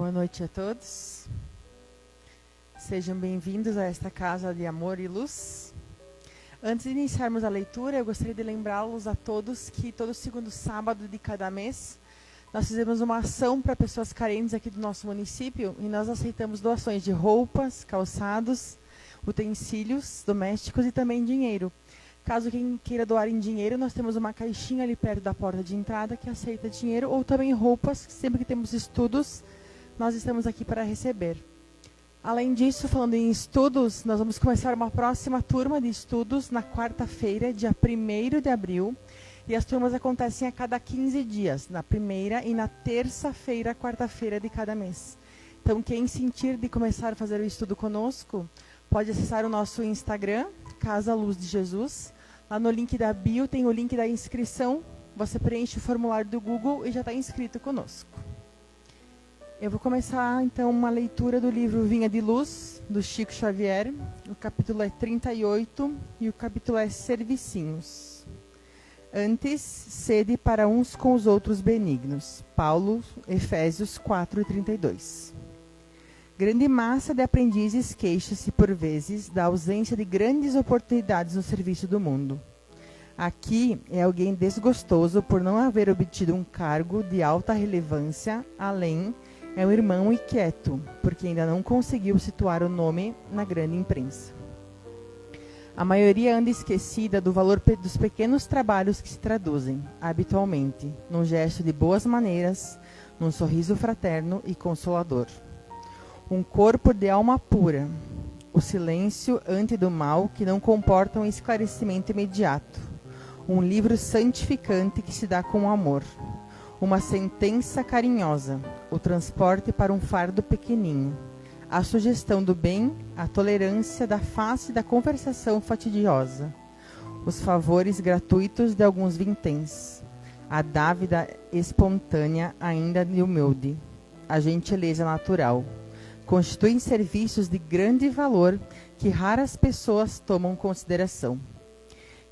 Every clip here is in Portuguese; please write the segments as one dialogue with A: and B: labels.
A: Boa noite a todos. Sejam bem-vindos a esta casa de amor e luz. Antes de iniciarmos a leitura, eu gostaria de lembrá-los a todos que todo segundo sábado de cada mês nós fizemos uma ação para pessoas carentes aqui do nosso município e nós aceitamos doações de roupas, calçados, utensílios domésticos e também dinheiro. Caso quem queira doar em dinheiro, nós temos uma caixinha ali perto da porta de entrada que aceita dinheiro ou também roupas, sempre que temos estudos, nós estamos aqui para receber. Além disso, falando em estudos, nós vamos começar uma próxima turma de estudos na quarta-feira, dia 1º de abril. E as turmas acontecem a cada 15 dias, na primeira e na terça-feira, quarta-feira de cada mês. Então, quem sentir de começar a fazer o estudo conosco, pode acessar o nosso Instagram, Casa Luz de Jesus. Lá no link da bio tem o link da inscrição. Você preenche o formulário do Google e já está inscrito conosco. Eu vou começar, então, uma leitura do livro Vinha de Luz, do Chico Xavier. O capítulo é 38 e o capítulo é Servicinhos. Antes, sede para uns com os outros benignos. Paulo, Efésios 4:32. Grande massa de aprendizes queixa-se, por vezes, da ausência de grandes oportunidades no serviço do mundo. Aqui é alguém desgostoso por não haver obtido um cargo de alta relevância, além é um irmão inquieto, porque ainda não conseguiu situar o nome na grande imprensa. A maioria anda esquecida do valor dos pequenos trabalhos que se traduzem, habitualmente, num gesto de boas maneiras, num sorriso fraterno e consolador. Um corpo de alma pura, o silêncio ante do mal que não comporta um esclarecimento imediato, um livro santificante que se dá com amor, uma sentença carinhosa, o transporte para um fardo pequenino, a sugestão do bem, a tolerância da face da conversação fatidiosa, os favores gratuitos de alguns vinténs, a dávida espontânea ainda de humilde, a gentileza natural, constituem serviços de grande valor que raras pessoas tomam consideração.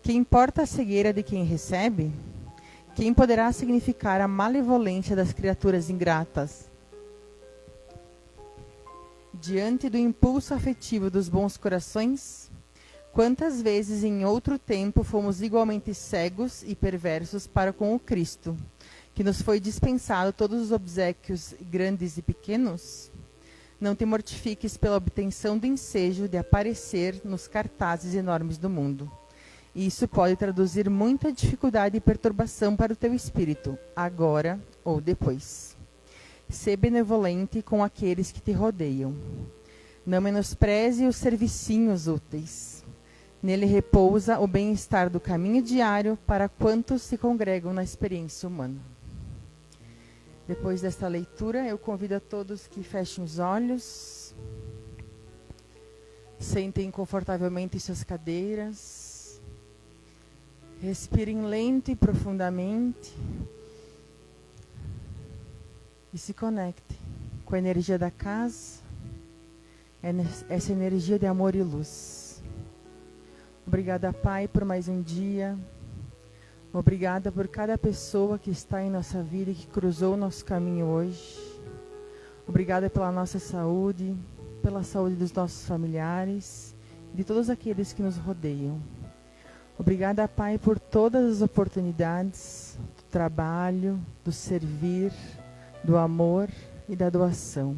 A: Que importa a cegueira de quem recebe? Quem poderá significar a malevolência das criaturas ingratas? Diante do impulso afetivo dos bons corações, quantas vezes em outro tempo fomos igualmente cegos e perversos para com o Cristo, que nos foi dispensado todos os obséquios grandes e pequenos? Não te mortifiques pela obtenção do ensejo de aparecer nos cartazes enormes do mundo. Isso pode traduzir muita dificuldade e perturbação para o teu espírito, agora ou depois. Sê benevolente com aqueles que te rodeiam. Não menospreze os servicinhos úteis. Nele repousa o bem-estar do caminho diário para quantos se congregam na experiência humana. Depois desta leitura, eu convido a todos que fechem os olhos, sentem confortavelmente em suas cadeiras, respirem lento e profundamente e se conectem com a energia da casa, essa energia de amor e luz. Obrigada, Pai, por mais um dia. Obrigada por cada pessoa que está em nossa vida e que cruzou o nosso caminho hoje. Obrigada pela nossa saúde, pela saúde dos nossos familiares e de todos aqueles que nos rodeiam. Obrigada, Pai, por todas as oportunidades do trabalho, do servir, do amor e da doação.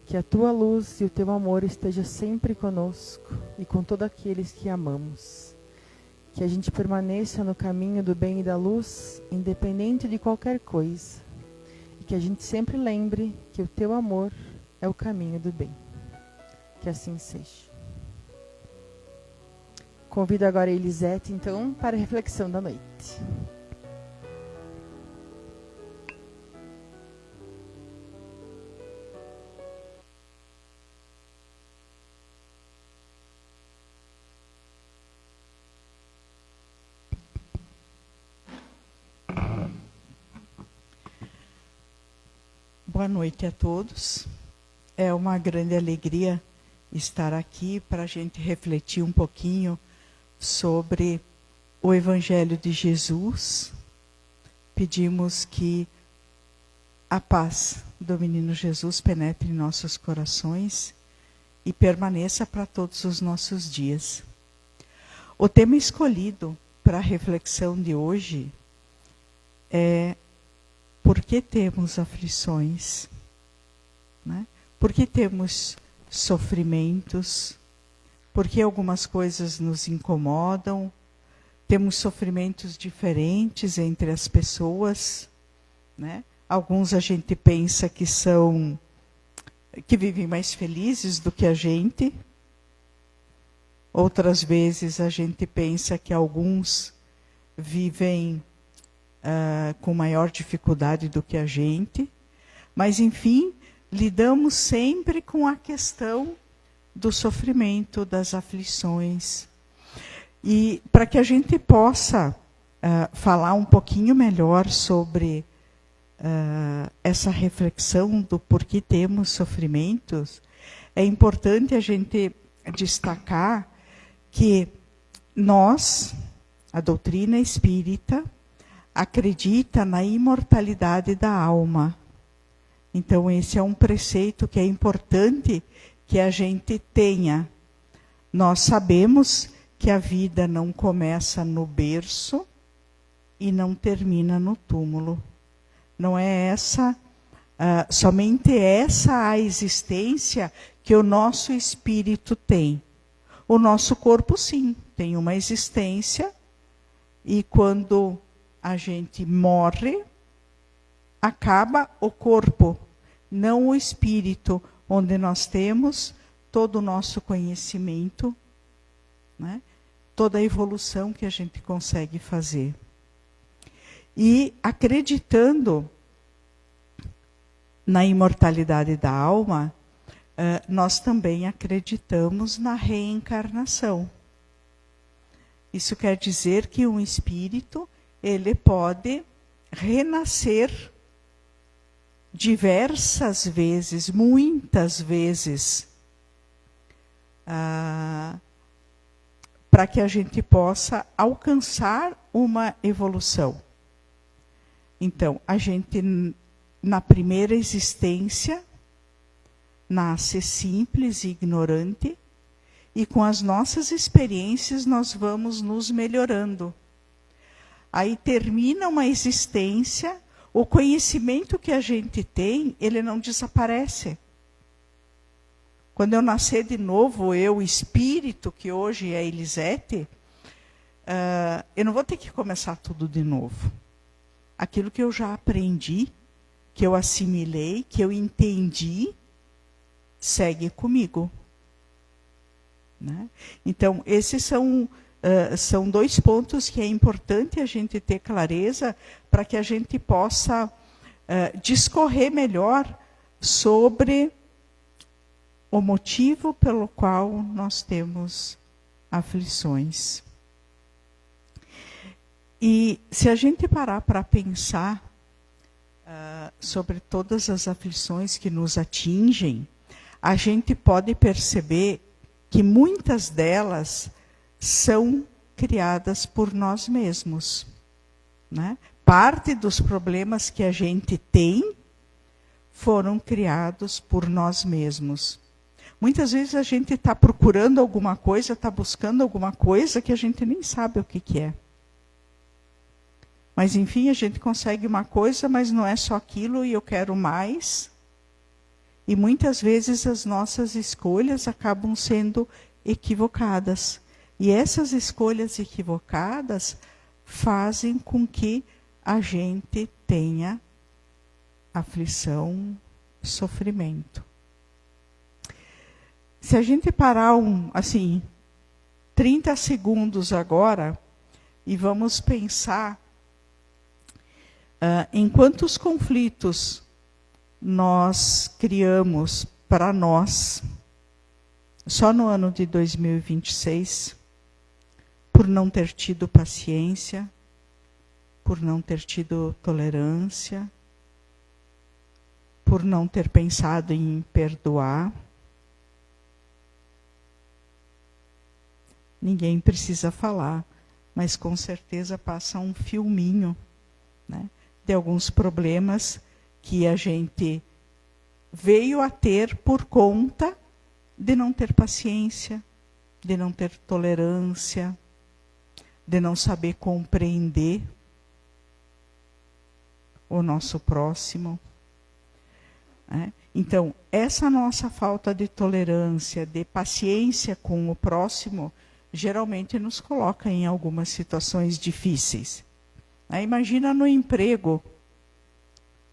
A: Que a Tua luz e o Teu amor esteja sempre conosco e com todos aqueles que amamos. Que a gente permaneça no caminho do bem e da luz, independente de qualquer coisa. E que a gente sempre lembre que o Teu amor é o caminho do bem. Que assim seja. Convido agora a Elisete, então, para a reflexão da noite.
B: Boa noite a todos. É uma grande alegria estar aqui para a gente refletir um pouquinho sobre o Evangelho de Jesus. Pedimos que a paz do Menino Jesus penetre em nossos corações e permaneça para todos os nossos dias. O tema escolhido para a reflexão de hoje é: por que temos aflições? Né? Por que temos sofrimentos? Por que algumas coisas nos incomodam? Temos sofrimentos diferentes entre as pessoas, né? Alguns a gente pensa que vivem mais felizes do que a gente. Outras vezes a gente pensa que alguns vivem com maior dificuldade do que a gente. Mas, enfim, lidamos sempre com a questão do sofrimento, das aflições. E para que a gente possa falar um pouquinho melhor sobre essa reflexão do porquê temos sofrimentos, é importante a gente destacar que nós, a doutrina espírita, acredita na imortalidade da alma. Então, esse é um preceito que é importante que a gente tenha. Nós sabemos que a vida não começa no berço e não termina no túmulo. Não é somente essa a existência que o nosso espírito tem. O nosso corpo, sim, tem uma existência, e quando a gente morre, acaba o corpo, não o espírito, onde nós temos todo o nosso conhecimento, né? Toda a evolução que a gente consegue fazer. E acreditando na imortalidade da alma, nós também acreditamos na reencarnação. Isso quer dizer que um espírito, ele pode renascer diversas vezes, muitas vezes, para que a gente possa alcançar uma evolução. Então, a gente, na primeira existência, nasce simples e ignorante, e com as nossas experiências nós vamos nos melhorando. Aí termina uma existência, o conhecimento que a gente tem, ele não desaparece. Quando eu nascer de novo, eu, espírito, que hoje é Elisete, eu não vou ter que começar tudo de novo. Aquilo que eu já aprendi, que eu assimilei, que eu entendi, segue comigo. Né? Então, esses são dois pontos que é importante a gente ter clareza para que a gente possa discorrer melhor sobre o motivo pelo qual nós temos aflições. E se a gente parar para pensar sobre todas as aflições que nos atingem, a gente pode perceber que muitas delas são criadas por nós mesmos. Né? Parte dos problemas que a gente tem foram criados por nós mesmos. Muitas vezes a gente está procurando alguma coisa, está buscando alguma coisa que a gente nem sabe o que é. Mas, enfim, a gente consegue uma coisa, mas não é só aquilo e eu quero mais. E muitas vezes as nossas escolhas acabam sendo equivocadas. E essas escolhas equivocadas fazem com que a gente tenha aflição, sofrimento. Se a gente parar 30 segundos agora e vamos pensar em quantos conflitos nós criamos para nós, só no ano de 2026, por não ter tido paciência, por não ter tido tolerância, por não ter pensado em perdoar. Ninguém precisa falar, mas com certeza passa um filminho, né, de alguns problemas que a gente veio a ter por conta de não ter paciência, de não ter tolerância, de não saber compreender o nosso próximo. Então, essa nossa falta de tolerância, de paciência com o próximo, geralmente nos coloca em algumas situações difíceis. Imagina no emprego,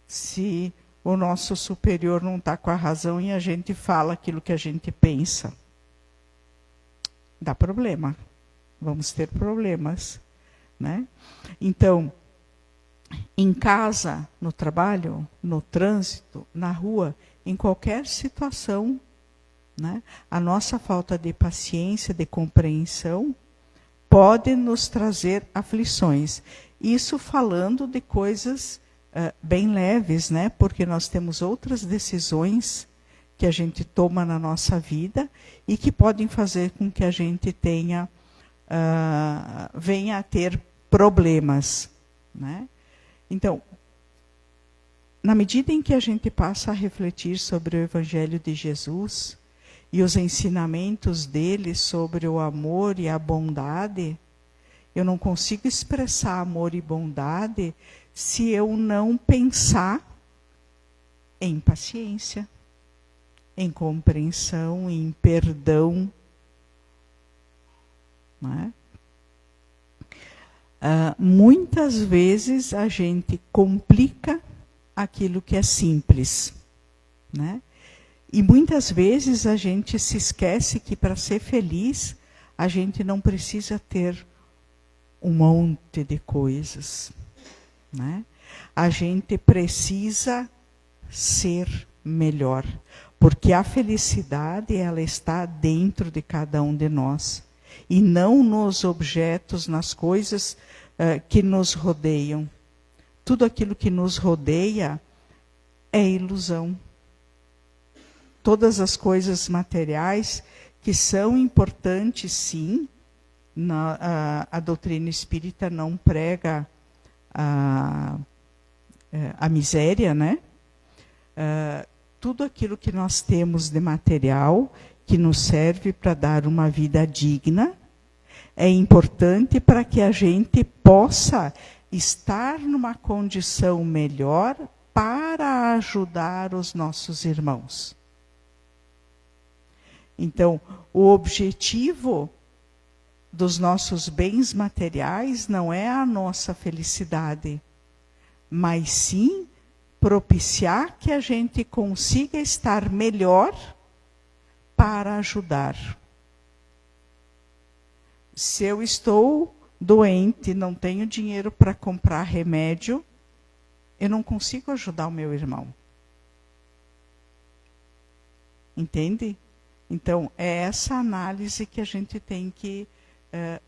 B: se o nosso superior não está com a razão e a gente fala aquilo que a gente pensa. Dá problema. Vamos ter problemas. Então, em casa, no trabalho, no trânsito, na rua, em qualquer situação, a nossa falta de paciência, de compreensão, pode nos trazer aflições. Isso falando de coisas bem leves, porque nós temos outras decisões que a gente toma na nossa vida e que podem fazer com que a gente venha a ter problemas. Então, na medida em que a gente passa a refletir sobre o Evangelho de Jesus e os ensinamentos dele sobre o amor e a bondade, eu não consigo expressar amor e bondade se eu não pensar em paciência, em compreensão, em perdão. Muitas vezes a gente complica aquilo que é simples. E muitas vezes a gente se esquece que para ser feliz a gente não precisa ter um monte de coisas. A gente precisa ser melhor, porque a felicidade ela está dentro de cada um de nós e não nos objetos, nas coisas que nos rodeiam. Tudo aquilo que nos rodeia é ilusão. Todas as coisas materiais que são importantes, sim, a doutrina espírita não prega a miséria, tudo aquilo que nós temos de material que nos serve para dar uma vida digna é importante para que a gente possa estar numa condição melhor para ajudar os nossos irmãos. Então, o objetivo dos nossos bens materiais não é a nossa felicidade, mas sim propiciar que a gente consiga estar melhor para ajudar. Se eu estou doente, não tenho dinheiro para comprar remédio, eu não consigo ajudar o meu irmão. Entende? Então, é essa análise que a gente tem que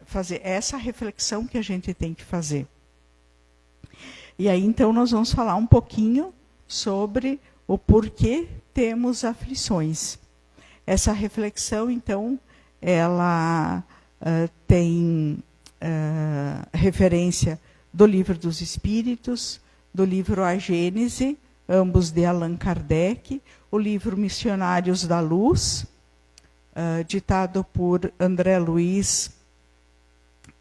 B: fazer, essa reflexão que a gente tem que fazer. E aí, então, nós vamos falar um pouquinho sobre o porquê temos aflições. Essa reflexão, então, ela tem referência do Livro dos Espíritos, do livro A Gênese, ambos de Allan Kardec, o livro Missionários da Luz, ditado por André Luiz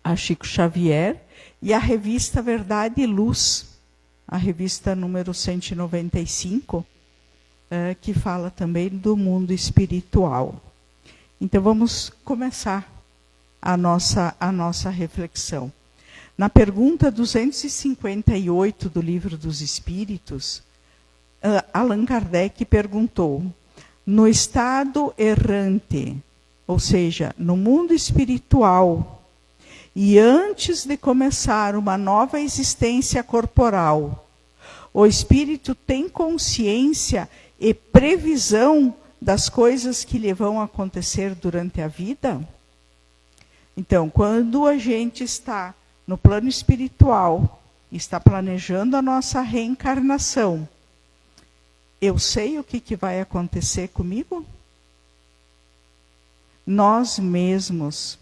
B: a Chico Xavier, e a revista Verdade e Luz, a revista número 195, que fala também do mundo espiritual. Então, vamos começar a nossa reflexão. Na pergunta 258 do Livro dos Espíritos, Allan Kardec perguntou: no estado errante, ou seja, no mundo espiritual, e antes de começar uma nova existência corporal, o espírito tem consciência e previsão das coisas que lhe vão acontecer durante a vida? Então, quando a gente está no plano espiritual, está planejando a nossa reencarnação, eu sei o que vai acontecer comigo? Nós mesmos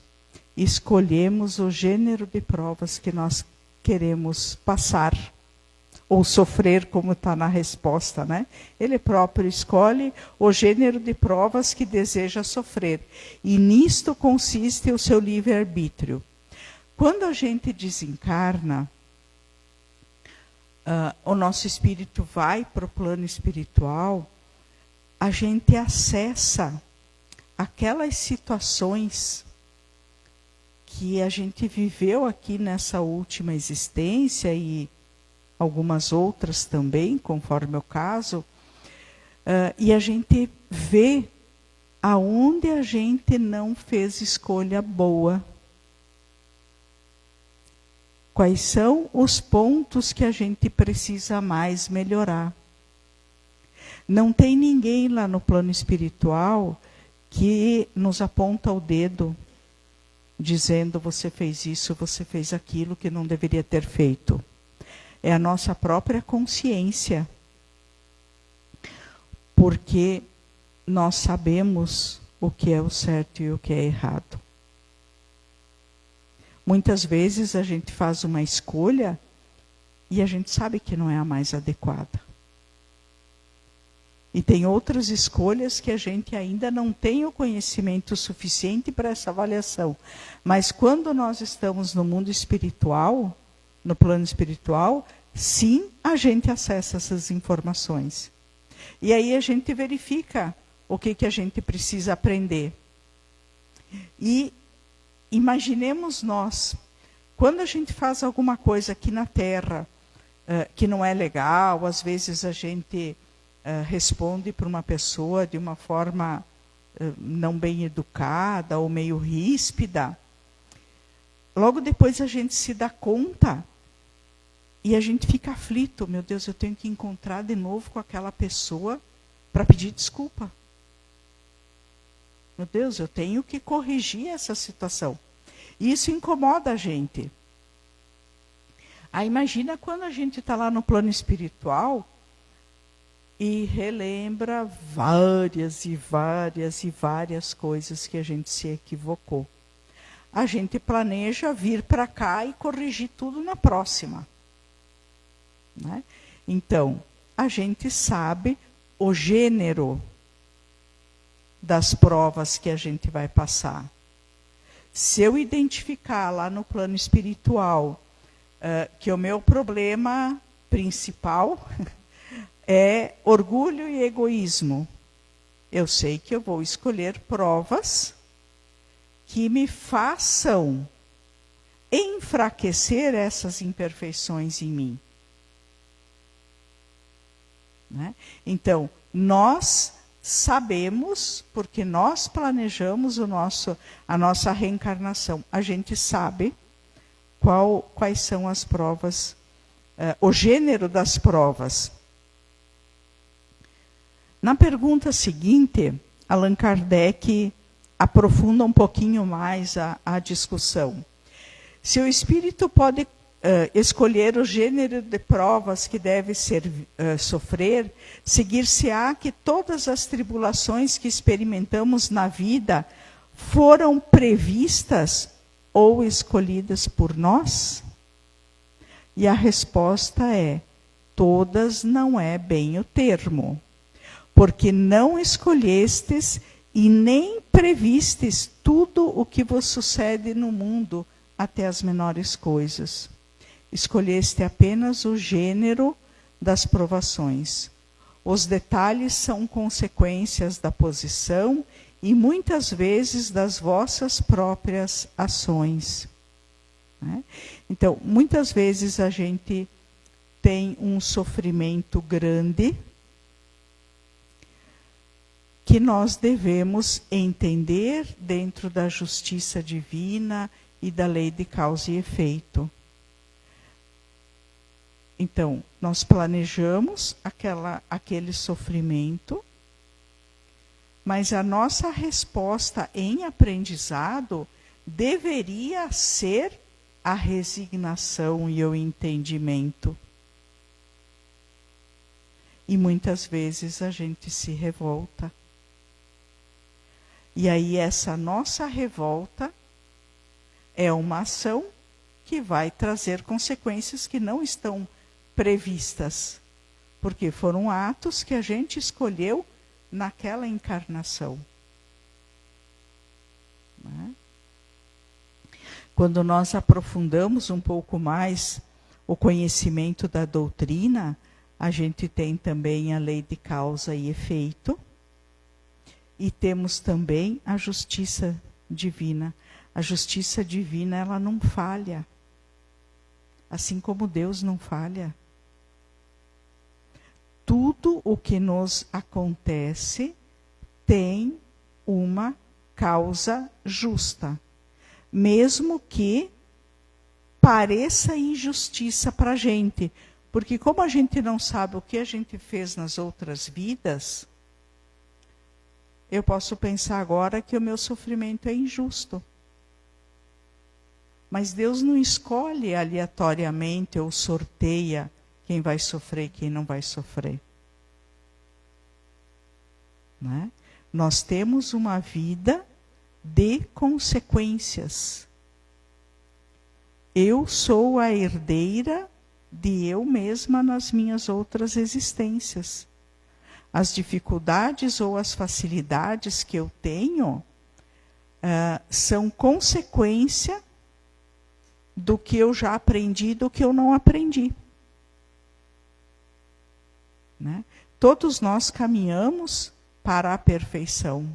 B: escolhemos o gênero de provas que nós queremos passar, ou sofrer, como está na resposta, né? Ele próprio escolhe o gênero de provas que deseja sofrer. E nisto consiste o seu livre-arbítrio. Quando a gente desencarna, o nosso espírito vai para o plano espiritual, a gente acessa aquelas situações que a gente viveu aqui nessa última existência e algumas outras também, conforme o caso, e a gente vê aonde a gente não fez escolha boa. Quais são os pontos que a gente precisa mais melhorar? Não tem ninguém lá no plano espiritual que nos aponta o dedo, dizendo você fez isso, você fez aquilo que não deveria ter feito. É a nossa própria consciência. Porque nós sabemos o que é o certo e o que é errado. Muitas vezes a gente faz uma escolha e a gente sabe que não é a mais adequada. E tem outras escolhas que a gente ainda não tem o conhecimento suficiente para essa avaliação. Mas quando nós estamos no mundo espiritual, no plano espiritual, sim, a gente acessa essas informações. E aí a gente verifica o que a gente precisa aprender. E imaginemos nós, quando a gente faz alguma coisa aqui na Terra que não é legal, às vezes a gente responde para uma pessoa de uma forma não bem educada ou meio ríspida. Logo depois a gente se dá conta e a gente fica aflito. Meu Deus, eu tenho que encontrar de novo com aquela pessoa para pedir desculpa. Meu Deus, eu tenho que corrigir essa situação. E isso incomoda a gente. Aí imagina quando a gente está lá no plano espiritual e relembra várias e várias e várias coisas que a gente se equivocou. A gente planeja vir para cá e corrigir tudo na próxima. Né? Então, a gente sabe o gênero das provas que a gente vai passar. Se eu identificar lá no plano espiritual que o meu problema principal é orgulho e egoísmo, eu sei que eu vou escolher provas que me façam enfraquecer essas imperfeições em mim. Né? Então, nós sabemos, porque nós planejamos a nossa reencarnação. A gente sabe quais são as provas, o gênero das provas. Na pergunta seguinte, Allan Kardec aprofunda um pouquinho mais a discussão. Se o espírito pode escolher o gênero de provas que deve sofrer, seguir-se-á que todas as tribulações que experimentamos na vida foram previstas ou escolhidas por nós? E a resposta é: todas não é bem o termo, porque não escolhestes e nem previstes tudo o que vos sucede no mundo, até as menores coisas. Escolheste apenas o gênero das provações. Os detalhes são consequências da posição e muitas vezes das vossas próprias ações. Né? Então, muitas vezes a gente tem um sofrimento grande que nós devemos entender dentro da justiça divina e da lei de causa e efeito. Então, nós planejamos aquele sofrimento, mas a nossa resposta em aprendizado deveria ser a resignação e o entendimento. E muitas vezes a gente se revolta. E aí essa nossa revolta é uma ação que vai trazer consequências que não estão previstas, porque foram atos que a gente escolheu naquela encarnação. Né? Quando nós aprofundamos um pouco mais o conhecimento da doutrina, a gente tem também a lei de causa e efeito, e temos também a justiça divina. A justiça divina, ela não falha, assim como Deus não falha. Tudo o que nos acontece tem uma causa justa, mesmo que pareça injustiça para a gente, porque como a gente não sabe o que a gente fez nas outras vidas, eu posso pensar agora que o meu sofrimento é injusto. Mas Deus não escolhe aleatoriamente ou sorteia quem vai sofrer e quem não vai sofrer. Né? Nós temos uma vida de consequências. Eu sou a herdeira de eu mesma nas minhas outras existências. As dificuldades ou as facilidades que eu tenho são consequência do que eu já aprendi e do que eu não aprendi. Né? Todos nós caminhamos para a perfeição.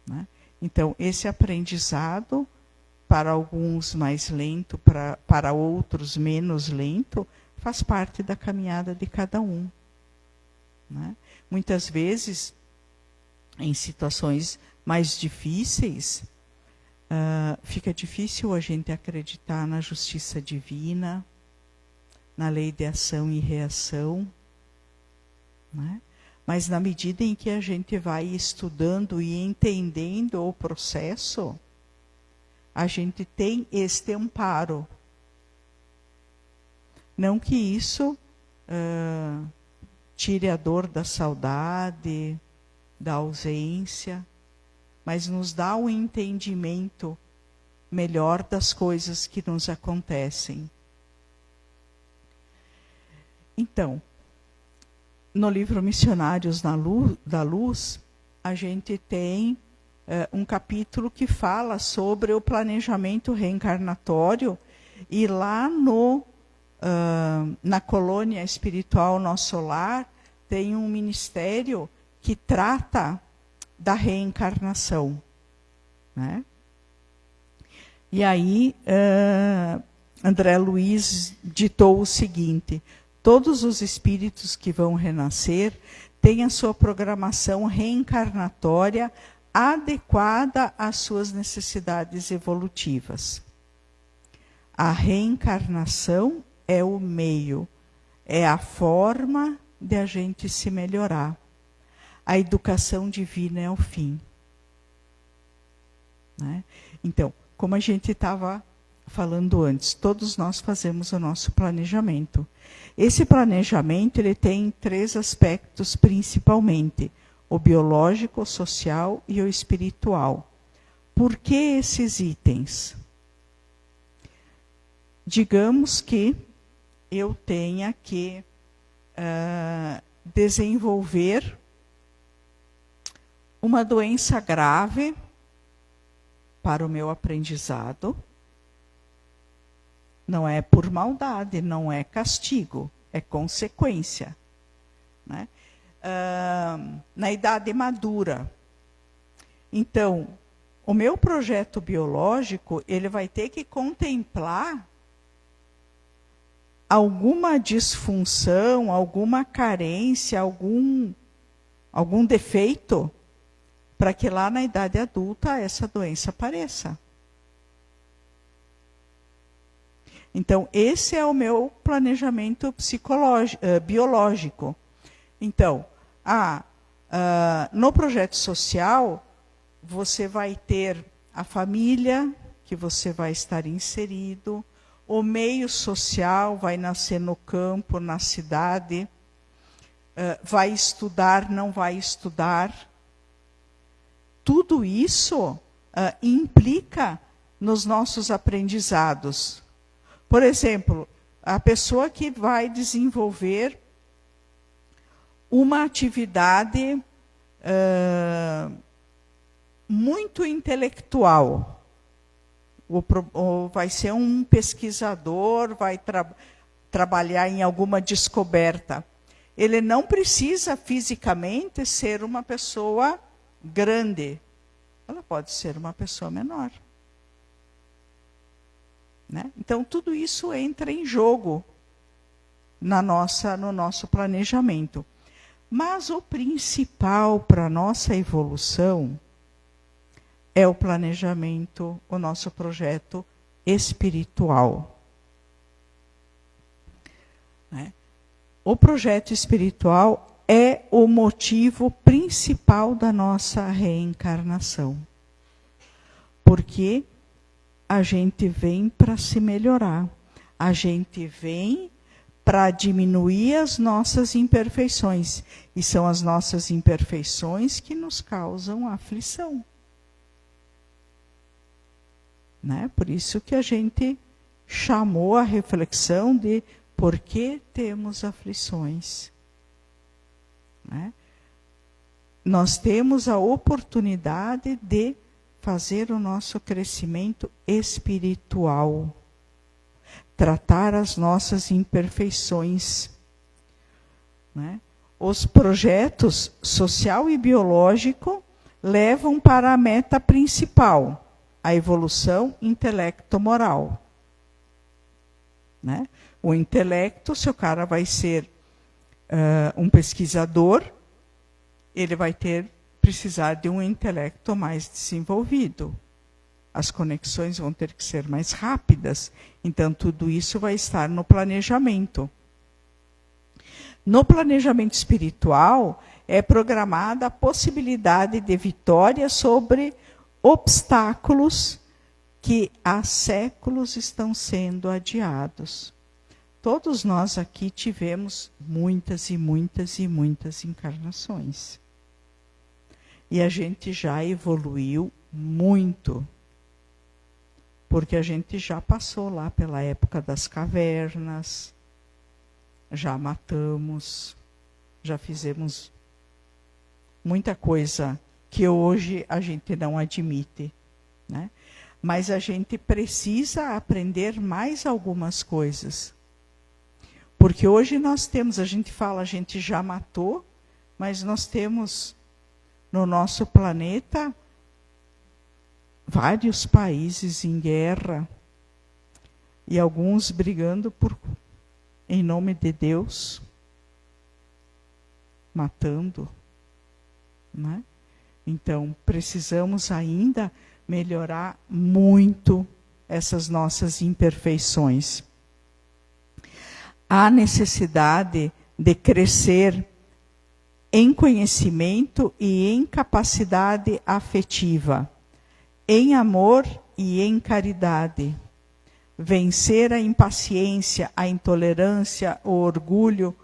B: Né? Então, esse aprendizado, para alguns mais lento, para outros menos lento, faz parte da caminhada de cada um. Né? Muitas vezes, em situações mais difíceis, fica difícil a gente acreditar na justiça divina, na lei de ação e reação. Né? Mas na medida em que a gente vai estudando e entendendo o processo, a gente tem este amparo. Não que isso tire a dor da saudade, da ausência, mas nos dá um entendimento melhor das coisas que nos acontecem. Então, no livro Missionários da Luz, a gente tem um capítulo que fala sobre o planejamento reencarnatório, e lá na colônia espiritual Nosso Lar tem um ministério que trata da reencarnação. Né? E aí, André Luiz ditou o seguinte: todos os espíritos que vão renascer têm a sua programação reencarnatória adequada às suas necessidades evolutivas. A reencarnação é o meio, é a forma de a gente se melhorar. A educação divina é o fim. Né? Então, como a gente estava falando antes, todos nós fazemos o nosso planejamento. Esse planejamento ele tem 3 aspectos principalmente: o biológico, o social e o espiritual. Por que esses itens? Digamos que eu tenha que desenvolver uma doença grave para o meu aprendizado. Não é por maldade, não é castigo, é consequência. Né? Na idade madura. Então, o meu projeto biológico, ele vai ter que contemplar alguma disfunção, alguma carência, algum defeito, para que lá na idade adulta essa doença apareça. Então, esse é o meu planejamento biológico. Então, no projeto social, você vai ter a família que você vai estar inserido, o meio social vai nascer no campo, na cidade, vai estudar, não vai estudar. Tudo isso implica nos nossos aprendizados. Por exemplo, a pessoa que vai desenvolver uma atividade muito intelectual. Ou vai ser um pesquisador, vai trabalhar em alguma descoberta. Ele não precisa fisicamente ser uma pessoa grande. Ela pode ser uma pessoa menor. Né? Então, tudo isso entra em jogo no nosso planejamento. Mas o principal para a nossa evolução é o planejamento, o nosso projeto espiritual. Né? O projeto espiritual é o motivo principal da nossa reencarnação. Porque a gente vem para se melhorar. A gente vem para diminuir as nossas imperfeições. E são as nossas imperfeições que nos causam aflição. Né? Por isso que a gente chamou a reflexão de por que temos aflições. Né? Nós temos a oportunidade de fazer o nosso crescimento espiritual, tratar as nossas imperfeições. Né? Os projetos social e biológico levam para a meta principal, a evolução intelecto-moral. Né? O intelecto, se o cara vai ser um pesquisador, ele vai precisar de um intelecto mais desenvolvido. As conexões vão ter que ser mais rápidas. Então, tudo isso vai estar no planejamento. No planejamento espiritual, é programada a possibilidade de vitória sobre obstáculos que há séculos estão sendo adiados. Todos nós aqui tivemos muitas e muitas e muitas encarnações. E a gente já evoluiu muito. Porque a gente já passou lá pela época das cavernas, já matamos, já fizemos muita coisa que hoje a gente não admite. Né? Mas a gente precisa aprender mais algumas coisas. Porque hoje nós temos, a gente fala, a gente já matou, mas nós temos no nosso planeta vários países em guerra e alguns brigando em nome de Deus, matando. Né? Então, precisamos ainda melhorar muito essas nossas imperfeições. Há necessidade de crescer em conhecimento e em capacidade afetiva, em amor e em caridade. Vencer a impaciência, a intolerância, o orgulho,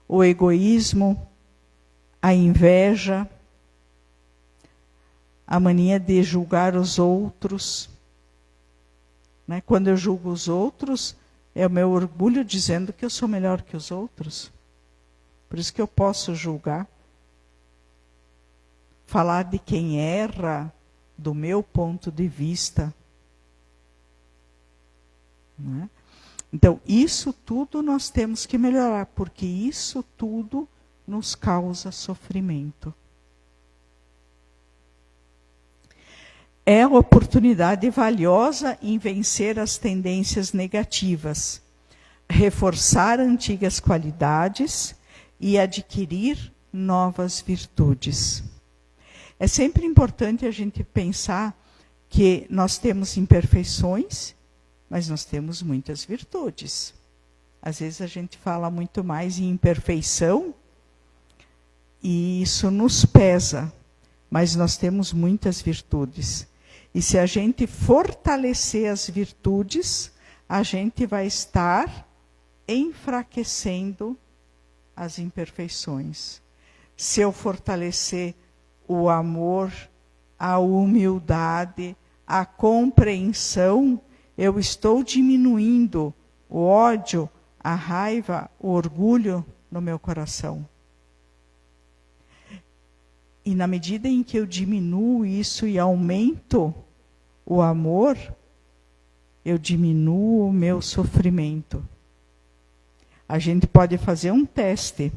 B: o egoísmo, a inveja, a mania de julgar os outros. Né? Quando eu julgo os outros, é o meu orgulho dizendo que eu sou melhor que os outros. Por isso que eu posso julgar. Falar de quem erra, do meu ponto de vista. Né? Então, isso tudo nós temos que melhorar, porque isso tudo nos causa sofrimento. É a oportunidade valiosa em vencer as tendências negativas, reforçar antigas qualidades e adquirir novas virtudes. É sempre importante a gente pensar que nós temos imperfeições, mas nós temos muitas virtudes. Às vezes a gente fala muito mais em imperfeição e isso nos pesa, mas nós temos muitas virtudes. E se a gente fortalecer as virtudes, a gente vai estar enfraquecendo as imperfeições. Se eu fortalecer o amor, a humildade, a compreensão, eu estou diminuindo o ódio, a raiva, o orgulho no meu coração. E na medida em que eu diminuo isso e aumento o amor, eu diminuo o meu sofrimento. A gente pode fazer um teste.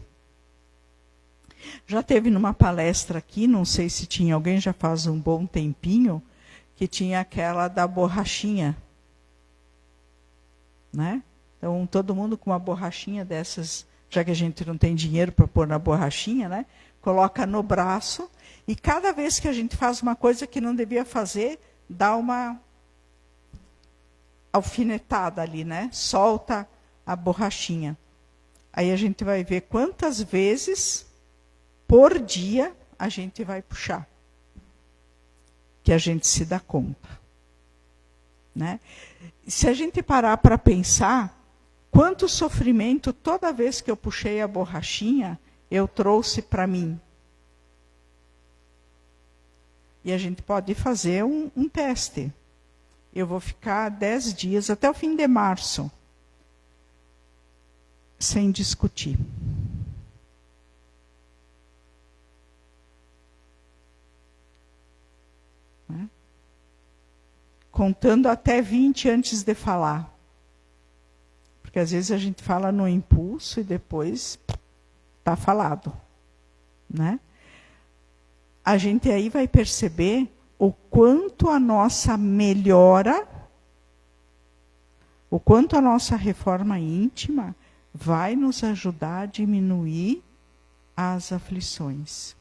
B: Já teve numa palestra aqui, não sei se tinha alguém, já faz um bom tempinho, que tinha aquela da borrachinha. Né? Então, todo mundo com uma borrachinha dessas, já que a gente não tem dinheiro para pôr na borrachinha, né? Coloca no braço, e cada vez que a gente faz uma coisa que não devia fazer, dá uma alfinetada ali, né? Solta a borrachinha. Aí a gente vai ver quantas vezes por dia a gente vai puxar. Que a gente se dá conta. Né? Se a gente parar para pensar, quanto sofrimento toda vez que eu puxei a borrachinha, eu trouxe para mim. E a gente pode fazer um teste. Eu vou ficar 10 dias, até o fim de março, sem discutir. Né? Contando até 20 antes de falar. Porque às vezes a gente fala no impulso e depois está falado. Né? A gente aí vai perceber o quanto a nossa melhora, o quanto a nossa reforma íntima vai nos ajudar a diminuir as aflições.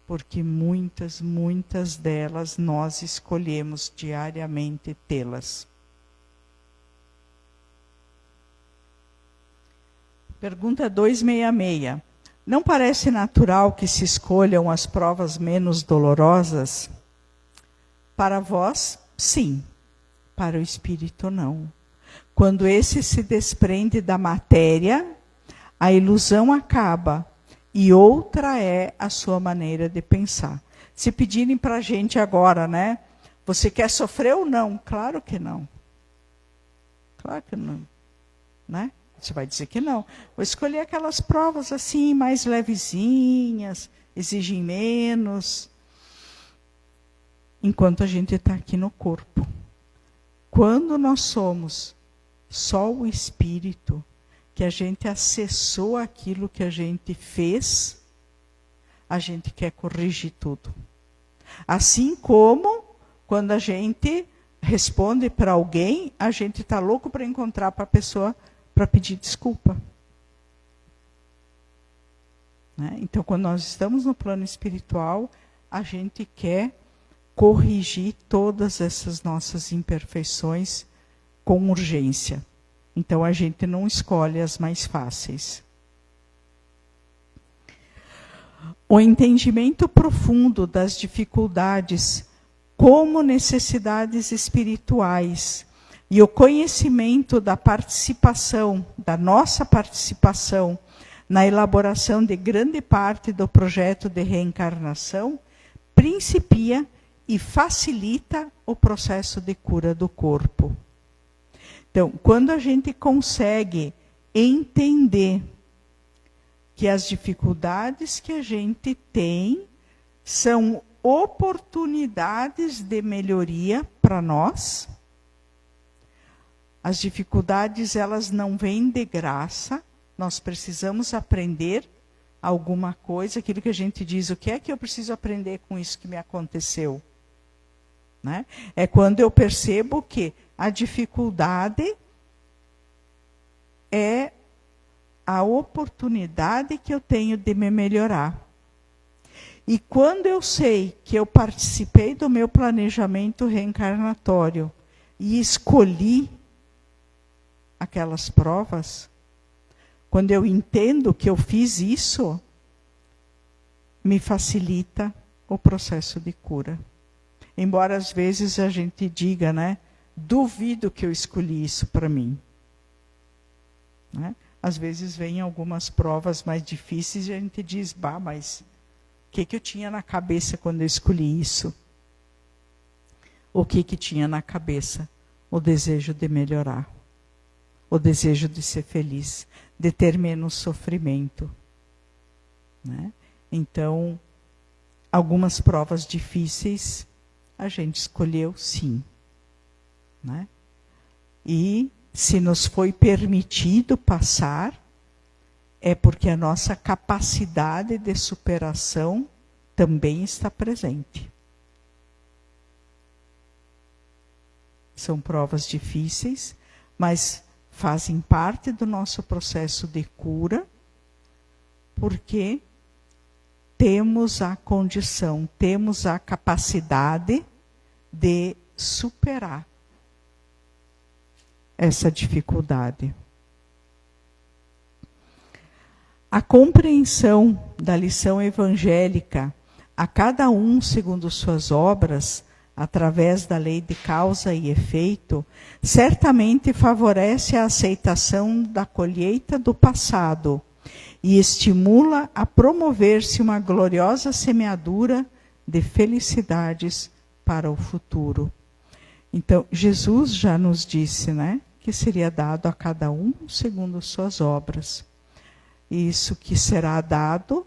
B: Porque muitas, muitas delas nós escolhemos diariamente tê-las. Pergunta 266. Não parece natural que se escolham as provas menos dolorosas? Para vós, sim. Para o espírito, não. Quando esse se desprende da matéria, a ilusão acaba. E outra é a sua maneira de pensar. Se pedirem para a gente agora, né? Você quer sofrer ou não? Claro que não. Claro que não. Né? Você vai dizer que não. Vou escolher aquelas provas assim, mais levezinhas, exigem menos. Enquanto a gente está aqui no corpo. Quando nós somos só o espírito, que a gente acessou aquilo que a gente fez, a gente quer corrigir tudo. Assim como quando a gente responde para alguém, a gente está louco para encontrar para a pessoa para pedir desculpa. Né? Então, quando nós estamos no plano espiritual, a gente quer corrigir todas essas nossas imperfeições com urgência. Então, a gente não escolhe as mais fáceis. O entendimento profundo das dificuldades como necessidades espirituais e o conhecimento da participação, da nossa participação na elaboração de grande parte do projeto de reencarnação, principia e facilita o processo de cura do corpo. Então, quando a gente consegue entender que as dificuldades que a gente tem são oportunidades de melhoria para nós, as dificuldades elas não vêm de graça, nós precisamos aprender alguma coisa, aquilo que a gente diz, o que é que eu preciso aprender com isso que me aconteceu? Né? É quando eu percebo que a dificuldade é a oportunidade que eu tenho de me melhorar. E quando eu sei que eu participei do meu planejamento reencarnatório e escolhi aquelas provas, quando eu entendo que eu fiz isso, me facilita o processo de cura. Embora às vezes a gente diga, né, duvido que eu escolhi isso para mim. Né? Às vezes vem algumas provas mais difíceis e a gente diz, bah, mas o que eu tinha na cabeça quando eu escolhi isso? O que tinha na cabeça? O desejo de melhorar. o desejo de ser feliz, de ter menos sofrimento, né? Então, algumas provas difíceis a gente escolheu sim, né? E se nos foi permitido passar, é porque a nossa capacidade de superação também está presente. São provas difíceis, mas fazem parte do nosso processo de cura, porque temos a condição, temos a capacidade de superar essa dificuldade. A compreensão da lição evangélica, a cada um segundo suas obras, através da lei de causa e efeito, certamente favorece a aceitação da colheita do passado e estimula a promover-se uma gloriosa semeadura de felicidades para o futuro. Então, Jesus já nos disse, né, que seria dado a cada um segundo suas obras. Isso que será dado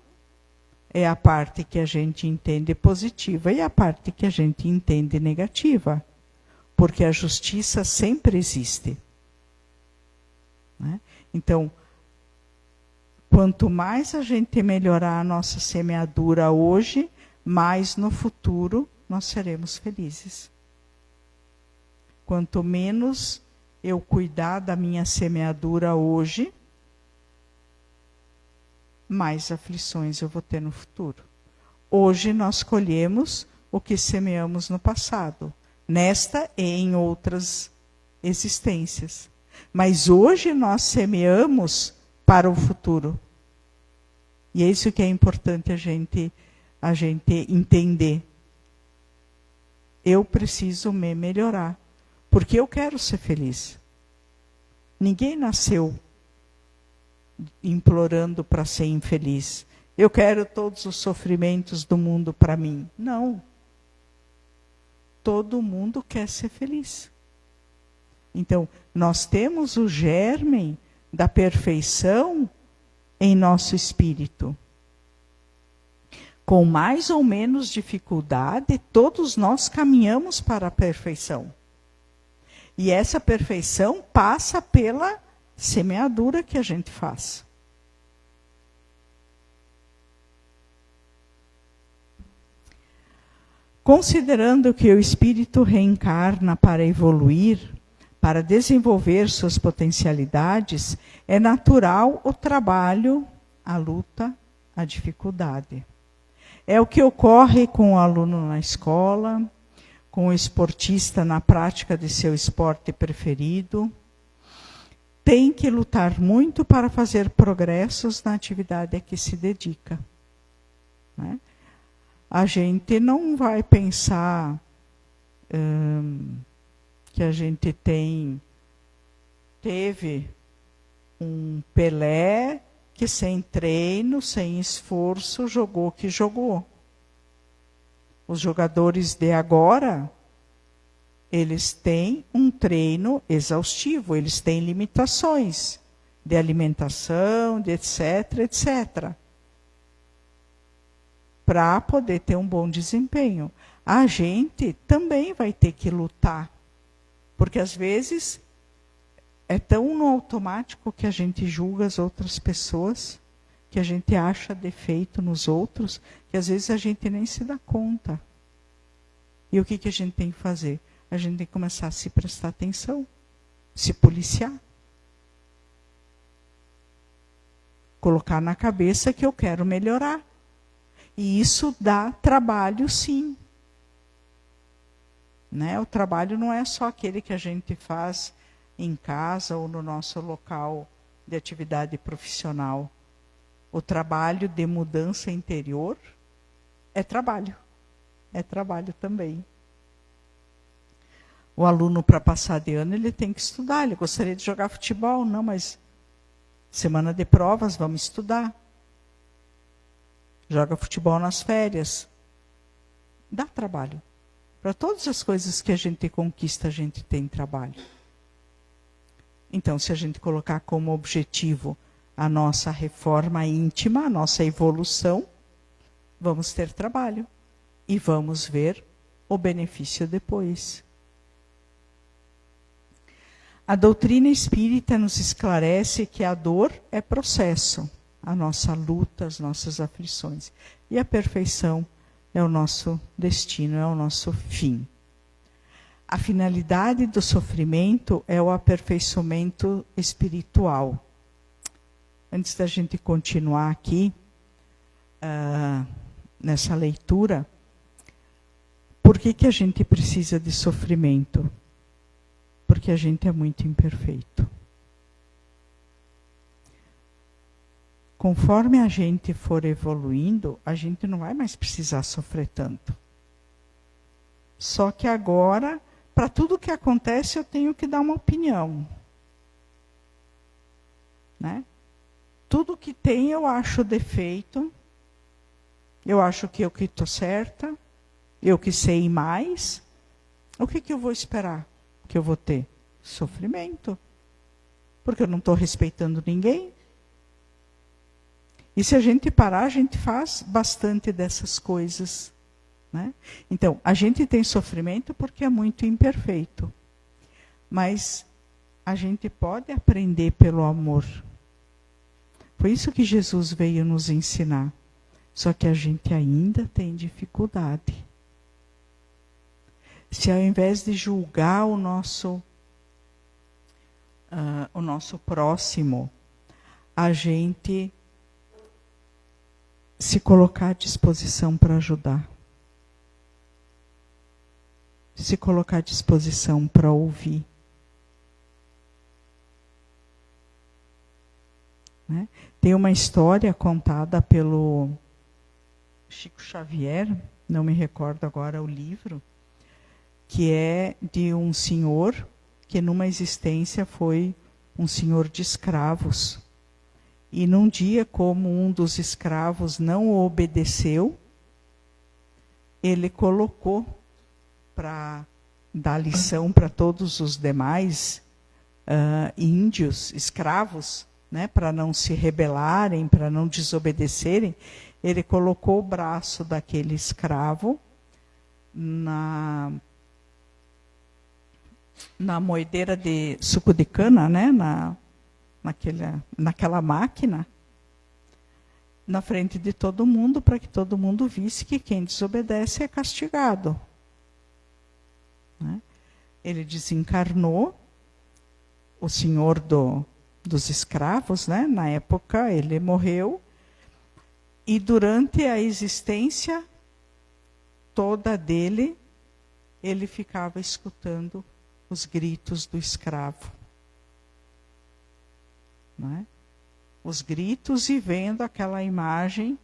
B: é a parte que a gente entende positiva e a parte que a gente entende negativa. Porque a justiça sempre existe, né? Então, quanto mais a gente melhorar a nossa semeadura hoje, mais no futuro nós seremos felizes. Quanto menos eu cuidar da minha semeadura hoje, mais aflições eu vou ter no futuro. Hoje nós colhemos o que semeamos no passado, nesta e em outras existências. Mas hoje nós semeamos para o futuro. E é isso que é importante a gente entender. Eu preciso me melhorar, porque eu quero ser feliz. Ninguém nasceu implorando para ser infeliz. Eu quero todos os sofrimentos do mundo para mim. Não. Todo mundo quer ser feliz. Então, nós temos o germe da perfeição em nosso espírito. Com mais ou menos dificuldade, todos nós caminhamos para a perfeição. E essa perfeição passa pela semeadura que a gente faz. Considerando que o espírito reencarna para evoluir, para desenvolver suas potencialidades, é natural o trabalho, a luta, a dificuldade. É o que ocorre com o aluno na escola, com o esportista na prática de seu esporte preferido. Tem que lutar muito para fazer progressos na atividade a que se dedica, né? A gente não vai pensar que a gente teve um Pelé que sem treino, sem esforço, jogou o que jogou. Os jogadores de agora, eles têm um treino exaustivo, eles têm limitações de alimentação, de etc, etc. Para poder ter um bom desempenho. A gente também vai ter que lutar. Porque às vezes é tão no automático que a gente julga as outras pessoas, que a gente acha defeito nos outros, que às vezes a gente nem se dá conta. E o que a gente tem que fazer? A gente tem que começar a se prestar atenção, se policiar. Colocar na cabeça que eu quero melhorar. E isso dá trabalho, sim. Né? O trabalho não é só aquele que a gente faz em casa ou no nosso local de atividade profissional. O trabalho de mudança interior é trabalho. É trabalho também. O aluno, para passar de ano, ele tem que estudar. Ele gostaria de jogar futebol. Não, mas semana de provas, vamos estudar. Joga futebol nas férias. Dá trabalho. Para todas as coisas que a gente conquista, a gente tem trabalho. Então, se a gente colocar como objetivo a nossa reforma íntima, a nossa evolução, vamos ter trabalho e vamos ver o benefício depois. A doutrina espírita nos esclarece que a dor é processo, a nossa luta, as nossas aflições. E a perfeição é o nosso destino, é o nosso fim. A finalidade do sofrimento é o aperfeiçoamento espiritual. Antes da gente continuar aqui, nessa leitura, por que a gente precisa de sofrimento? Porque a gente é muito imperfeito. Conforme a gente for evoluindo, a gente não vai mais precisar sofrer tanto. Só que agora, para tudo que acontece, eu tenho que dar uma opinião. Né? Tudo que tem eu acho defeito. Eu acho que eu que estou certa. Eu que sei mais. O que eu vou esperar que eu vou ter? Sofrimento. Porque eu não estou respeitando ninguém. E se a gente parar, a gente faz bastante dessas coisas. Né? Então, a gente tem sofrimento porque é muito imperfeito. Mas a gente pode aprender pelo amor. Foi isso que Jesus veio nos ensinar. Só que a gente ainda tem dificuldade. Se ao invés de julgar o nosso próximo, a gente se colocar à disposição para ajudar. Se colocar à disposição para ouvir. Né? Tem uma história contada pelo Chico Xavier, não me recordo agora o livro, que é de um senhor que numa existência foi um senhor de escravos. E num dia, como um dos escravos não o obedeceu, ele colocou para dar lição para todos os demais índios, escravos, né, para não se rebelarem, para não desobedecerem, ele colocou o braço daquele escravo na moedeira de suco de cana, né, naquela máquina, na frente de todo mundo, para que todo mundo visse que quem desobedece é castigado. Né? Ele desencarnou, o senhor dos escravos, né? Na época ele morreu, e durante a existência toda dele, ele ficava escutando os gritos do escravo. Né? Os gritos e vendo aquela imagem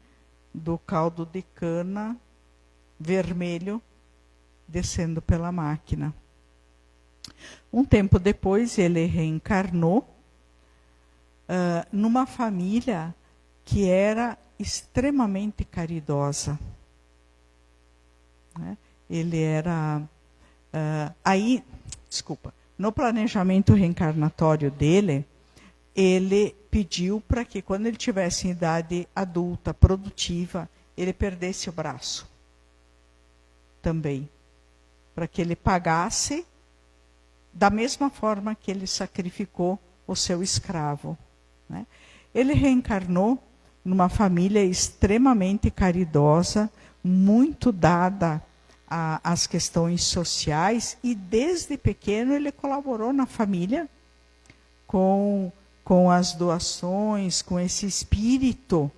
B: do caldo de cana vermelho descendo pela máquina. Um tempo depois, ele reencarnou numa família que era extremamente caridosa. Né? Ele era... no planejamento reencarnatório dele, ele pediu para que, quando ele tivesse em idade adulta, produtiva, ele perdesse o braço. Também. Para que ele pagasse da mesma forma que ele sacrificou o seu escravo. Né? Ele reencarnou numa família extremamente caridosa, muito dada às questões sociais, e desde pequeno ele colaborou na família com as doações, com esse espírito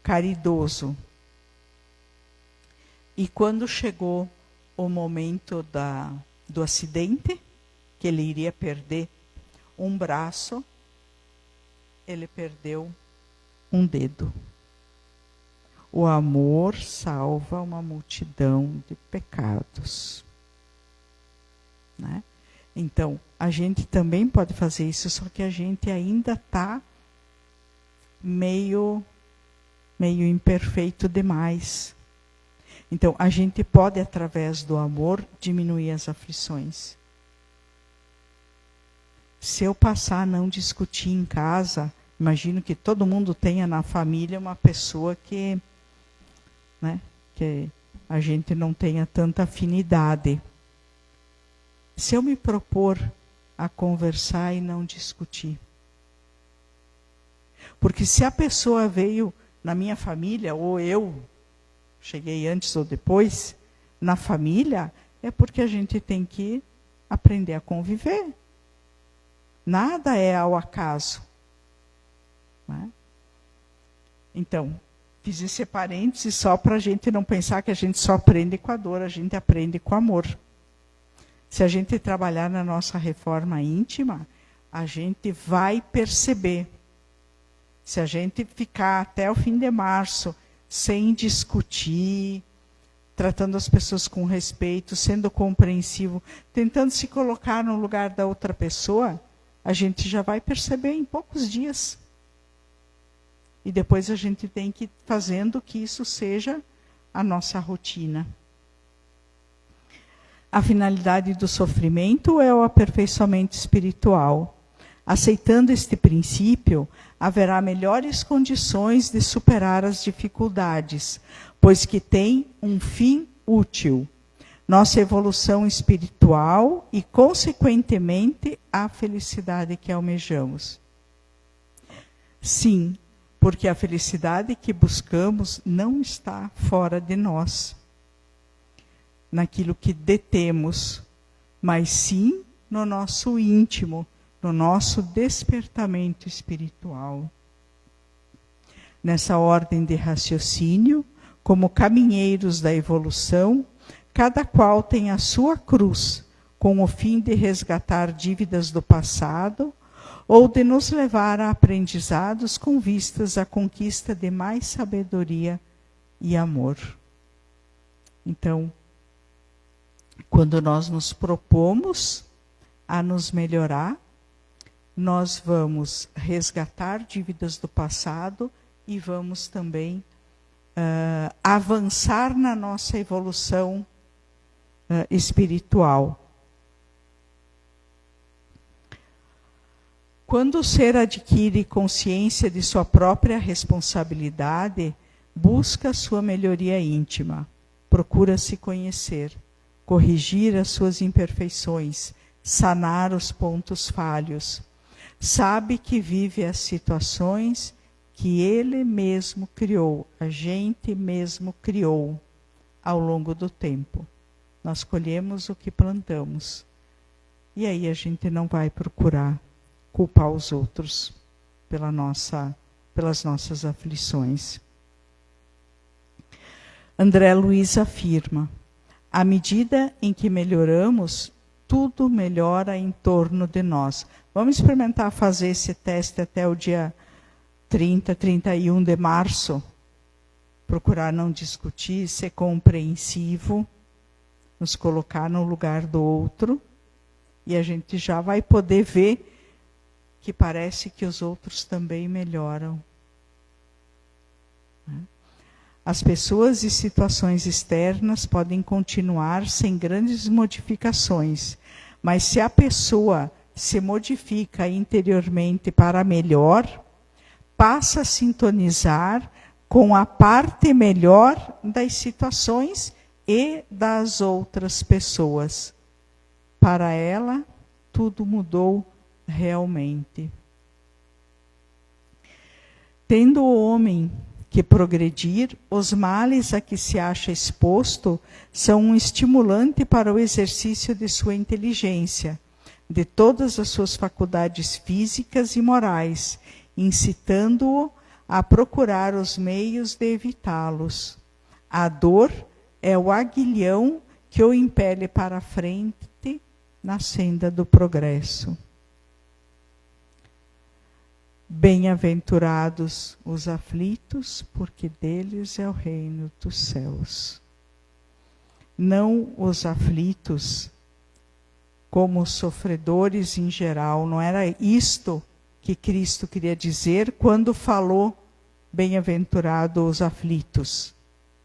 B: caridoso. E quando chegou o momento do acidente, que ele iria perder um braço, ele perdeu um dedo. O amor salva uma multidão de pecados. Né? Então, a gente também pode fazer isso, só que a gente ainda está meio imperfeito demais. Então, a gente pode, através do amor, diminuir as aflições. Se eu passar a não discutir em casa, imagino que todo mundo tenha na família uma pessoa que, né, que a gente não tenha tanta afinidade. Se eu me propor a conversar e não discutir. Porque se a pessoa veio na minha família, ou eu cheguei antes ou depois, na família, é porque a gente tem que aprender a conviver. Nada é ao acaso. Né? Então, fiz esse parêntese só para a gente não pensar que a gente só aprende com a dor, a gente aprende com amor. Se a gente trabalhar na nossa reforma íntima, a gente vai perceber. Se a gente ficar até o fim de março sem discutir, tratando as pessoas com respeito, sendo compreensivo, tentando se colocar no lugar da outra pessoa, a gente já vai perceber em poucos dias. E depois a gente tem que ir fazendo que isso seja a nossa rotina. A finalidade do sofrimento é o aperfeiçoamento espiritual. Aceitando este princípio, haverá melhores condições de superar as dificuldades, pois que tem um fim útil, nossa evolução espiritual e, consequentemente, a felicidade que almejamos. Sim, porque a felicidade que buscamos não está fora de nós, naquilo que detemos, mas sim no nosso íntimo, no nosso despertamento espiritual. Nessa ordem de raciocínio, como caminheiros da evolução, cada qual tem a sua cruz, com o fim de resgatar dívidas do passado ou de nos levar a aprendizados com vistas à conquista de mais sabedoria e amor. Então, quando nós nos propomos a nos melhorar, nós vamos resgatar dívidas do passado e vamos também avançar na nossa evolução espiritual. Quando o ser adquire consciência de sua própria responsabilidade, busca sua melhoria íntima, procura se conhecer, corrigir as suas imperfeições, sanar os pontos falhos. Sabe que vive as situações que ele mesmo criou, a gente mesmo criou ao longo do tempo. Nós colhemos o que plantamos. E aí a gente não vai procurar culpar os outros pelas nossas aflições. André Luiz afirma: à medida em que melhoramos, tudo melhora em torno de nós. Vamos experimentar fazer esse teste até o dia 30, 31 de março. Procurar não discutir, ser compreensivo, nos colocar no lugar do outro. E a gente já vai poder ver que parece que os outros também melhoram. As pessoas e situações externas podem continuar sem grandes modificações, mas se a pessoa se modifica interiormente para melhor, passa a sintonizar com a parte melhor das situações e das outras pessoas. Para ela, tudo mudou realmente. Tendo o homem que progredir, os males a que se acha exposto são um estimulante para o exercício de sua inteligência, de todas as suas faculdades físicas e morais, incitando-o a procurar os meios de evitá-los. A dor é o aguilhão que o impele para a frente na senda do progresso. Bem-aventurados os aflitos, porque deles é o reino dos céus. Não os aflitos como os sofredores em geral, não era isto que Cristo queria dizer quando falou bem-aventurados os aflitos,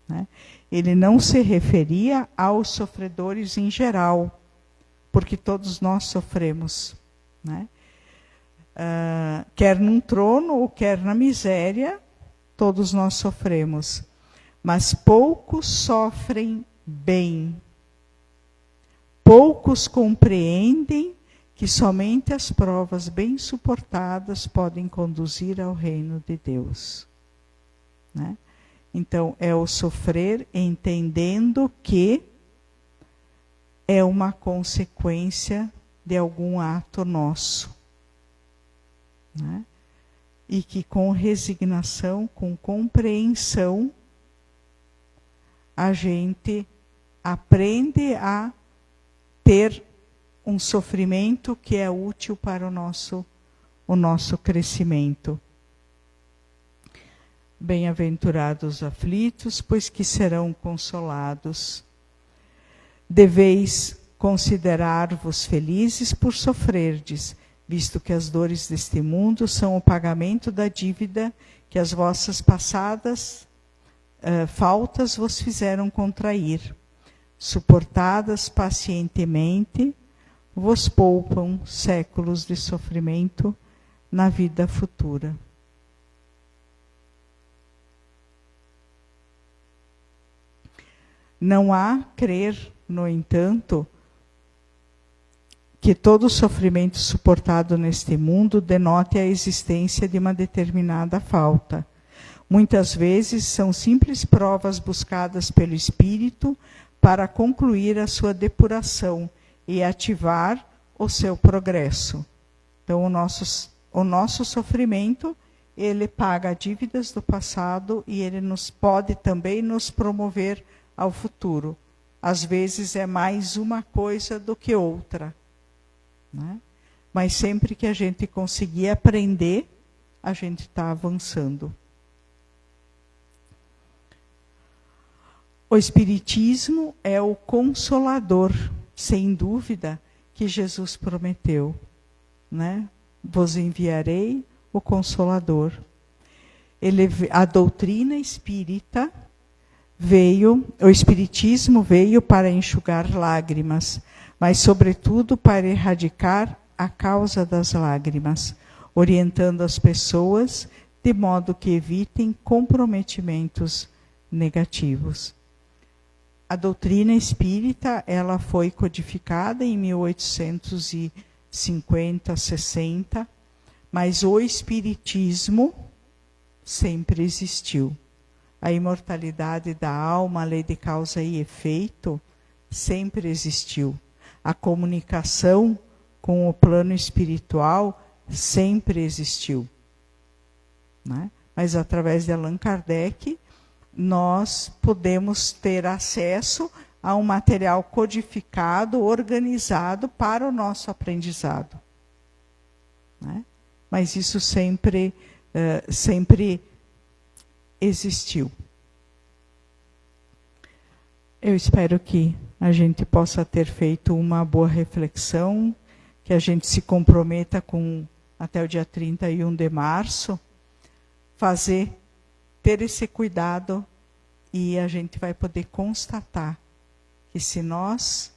B: né? Ele não se referia aos sofredores em geral, porque todos nós sofremos, né? quer num trono ou quer na miséria, todos nós sofremos. Mas poucos sofrem bem. Poucos compreendem que somente as provas bem suportadas podem conduzir ao reino de Deus. Né? Então, é o sofrer entendendo que é uma consequência de algum ato nosso. Né? E que com resignação, com compreensão, a gente aprende a ter um sofrimento que é útil para o nosso crescimento. Bem-aventurados os aflitos, pois que serão consolados. Deveis considerar-vos felizes por sofrerdes, visto que as dores deste mundo são o pagamento da dívida que as vossas passadas faltas vos fizeram contrair. Suportadas pacientemente, vos poupam séculos de sofrimento na vida futura. Não há crer, no entanto, que todo sofrimento suportado neste mundo denote a existência de uma determinada falta. Muitas vezes são simples provas buscadas pelo espírito para concluir a sua depuração e ativar o seu progresso. Então, o nosso sofrimento, ele paga dívidas do passado e ele pode também nos promover ao futuro. Às vezes é mais uma coisa do que outra. Né? Mas sempre que a gente conseguir aprender, a gente está avançando. O Espiritismo é o consolador, sem dúvida, que Jesus prometeu. Né? Vos enviarei o Consolador. A doutrina espírita o Espiritismo veio para enxugar lágrimas, mas sobretudo para erradicar a causa das lágrimas, orientando as pessoas de modo que evitem comprometimentos negativos. A doutrina espírita, ela foi codificada em 1850, 60, mas o Espiritismo sempre existiu. A imortalidade da alma, a lei de causa e efeito, sempre existiu. A comunicação com o plano espiritual sempre existiu. Né? Mas através de Allan Kardec, nós podemos ter acesso a um material codificado, organizado para o nosso aprendizado. Né? Mas isso sempre existiu. Eu espero que a gente possa ter feito uma boa reflexão, que a gente se comprometa até o dia 31 de março, ter esse cuidado, e a gente vai poder constatar que se nós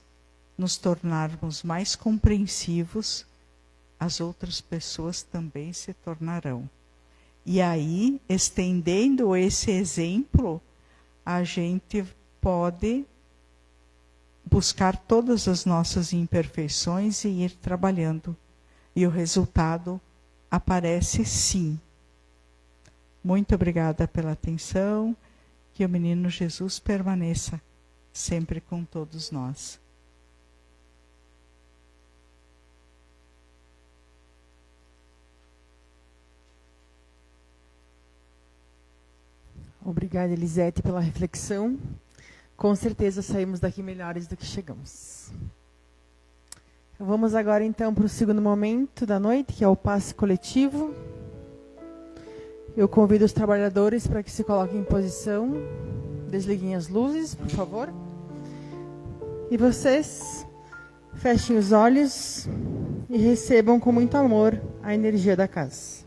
B: nos tornarmos mais compreensivos, as outras pessoas também se tornarão. E aí, estendendo esse exemplo, a gente pode buscar todas as nossas imperfeições e ir trabalhando. E o resultado aparece sim. Muito obrigada pela atenção. Que o menino Jesus permaneça sempre com todos nós.
A: Obrigada, Elisete, pela reflexão. Com certeza saímos daqui melhores do que chegamos. Vamos agora, então, para o segundo momento da noite, que é o passe coletivo. Eu convido os trabalhadores para que se coloquem em posição. Desliguem as luzes, por favor. E vocês fechem os olhos e recebam com muito amor a energia da casa.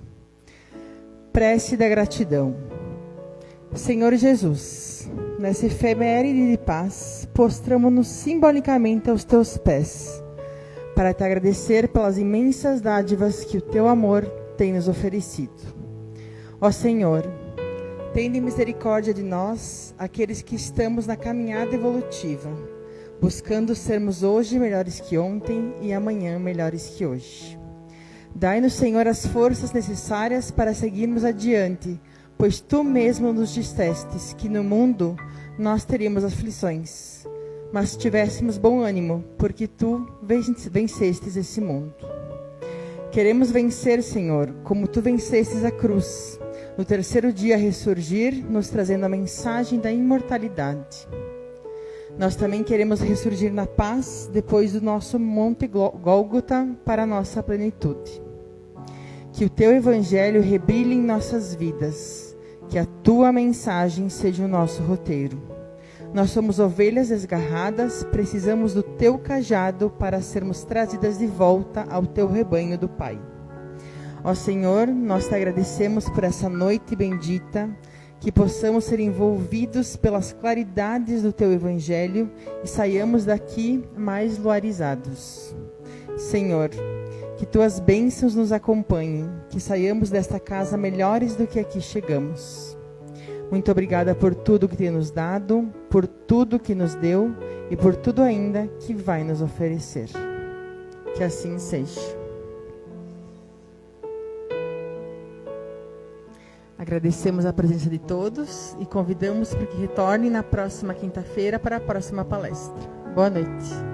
A: Prece da gratidão. Senhor Jesus, nessa efeméride de paz, postramo-nos simbolicamente aos teus pés, para te agradecer pelas imensas dádivas que o teu amor tem nos oferecido. Ó Senhor, tende misericórdia de nós, aqueles que estamos na caminhada evolutiva, buscando sermos hoje melhores que ontem e amanhã melhores que hoje. Dai-nos, Senhor, as forças necessárias para seguirmos adiante, pois Tu mesmo nos dissestes que no mundo nós teríamos aflições, mas tivéssemos bom ânimo, porque Tu vencestes esse mundo. Queremos vencer, Senhor, como Tu vencestes a cruz, no terceiro dia ressurgir, nos trazendo a mensagem da imortalidade. Nós também queremos ressurgir na paz, depois do nosso Monte Gólgota, para a nossa plenitude. Que o Teu Evangelho rebrilhe em nossas vidas, que a Tua mensagem seja o nosso roteiro. Nós somos ovelhas desgarradas, precisamos do Teu cajado para sermos trazidas de volta ao Teu rebanho do Pai. Ó Senhor, nós Te agradecemos por essa noite bendita, que possamos ser envolvidos pelas claridades do Teu Evangelho e saiamos daqui mais luarizados. Senhor, que Tuas bênçãos nos acompanhem, que saiamos desta casa melhores do que aqui chegamos. Muito obrigada por tudo que tem nos dado, por tudo que nos deu e por tudo ainda que vai nos oferecer. Que assim seja. Agradecemos a presença de todos e convidamos para que retornem na próxima quinta-feira para a próxima palestra. Boa noite.